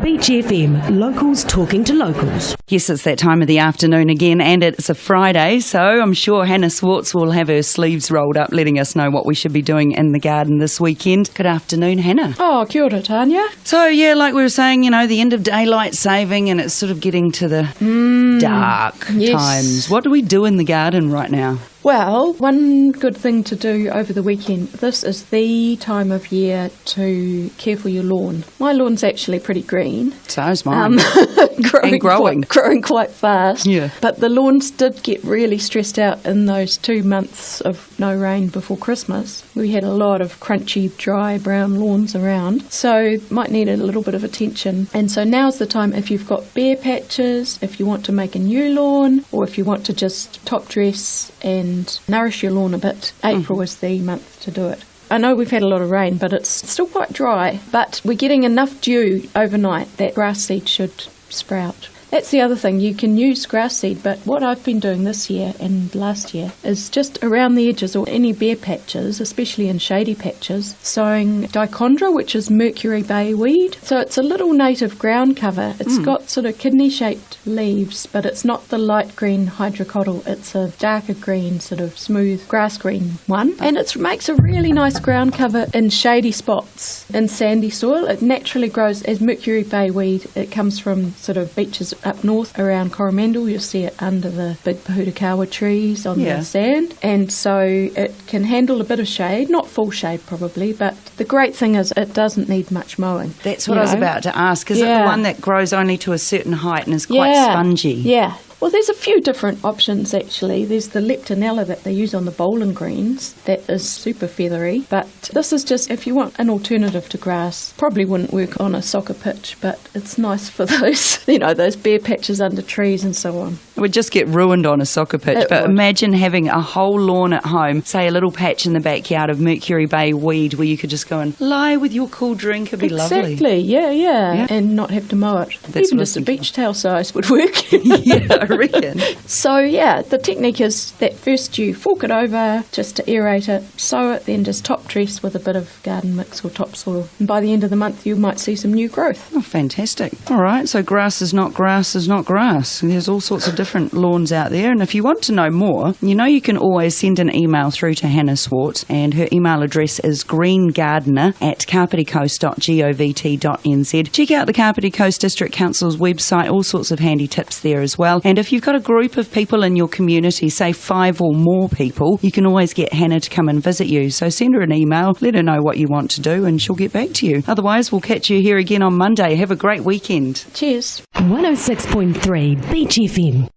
Beach FM, locals talking to locals. Yes, it's that time of the afternoon again, and it's a Friday, so I'm sure Hannah Zwartz will have her sleeves rolled up, letting us know what we should be doing in the garden this weekend. Good afternoon, Hannah. Oh, kia ora, Tanya. So, yeah, like we were saying, you know, the end of daylight saving, and it's sort of getting to the dark times. What do we do in the garden right now? Well, one good thing to do over the weekend, this is the time of year to care for your lawn. My lawn's actually pretty green. So is mine. growing. Growing quite fast. Yeah. But the lawns did get really stressed out in those 2 months of no rain before Christmas. We had a lot of crunchy, dry, brown lawns around, so might need a little bit of attention. And so now's the time if you've got bare patches, if you want to make a new lawn, or if you want to just top dress and nourish your lawn a bit. April is the month to do it. I know we've had a lot of rain, but it's still quite dry. But we're getting enough dew overnight that grass seed should sprout. That's the other thing, you can use grass seed, but what I've been doing this year and last year is just around the edges or any bare patches, especially in shady patches, sowing dichondra, which is Mercury Bay Weed. So it's a little native ground cover. It's got sort of kidney-shaped leaves, but it's not the light green hydrocotyl. It's a darker green, sort of smooth grass green one. And it makes a really nice ground cover in shady spots in sandy soil. It naturally grows as Mercury Bay Weed. It comes from sort of beaches up north around Coromandel. You'll see it under the big Pahutakawa trees on the sand, and so it can handle a bit of shade, not full shade probably, but the great thing is it doesn't need much mowing. That's what I was about to ask. Is it the one that grows only to a certain height and is quite spongy? Yeah. Well, there's a few different options actually. There's the leptonella that they use on the bowling greens that is super feathery, but this is just if you want an alternative to grass. Probably wouldn't work on a soccer pitch, but it's nice for those, you know, those bare patches under trees and so on. It would just get ruined on a soccer pitch, but imagine having a whole lawn at home, say a little patch in the backyard of Mercury Bay Weed where you could just go and lie with your cool drink. It'd be lovely. Exactly, yeah, and not have to mow it. That's even just a beach towel size would work. Yeah, I reckon. So yeah, the technique is that first you fork it over just to aerate it, sow it, then just top dress with a bit of garden mix or topsoil. And by the end of the month you might see some new growth. Oh, fantastic. All right, so grass is not grass is not grass. There's all sorts of different lawns out there, and if you want to know more, you know you can always send an email through to Hannah Zwartz, and her email address is greengardener@kapiti-coast.govt.nz. Check out the Kapiti Coast District Council's website, all sorts of handy tips there as well. And if you've got a group of people in your community, say 5 or more people, you can always get Hannah to come and visit you. So send her an email, let her know what you want to do, and she'll get back to you. Otherwise, we'll catch you here again on Monday. Have a great weekend. Cheers. 106.3 Beach FM.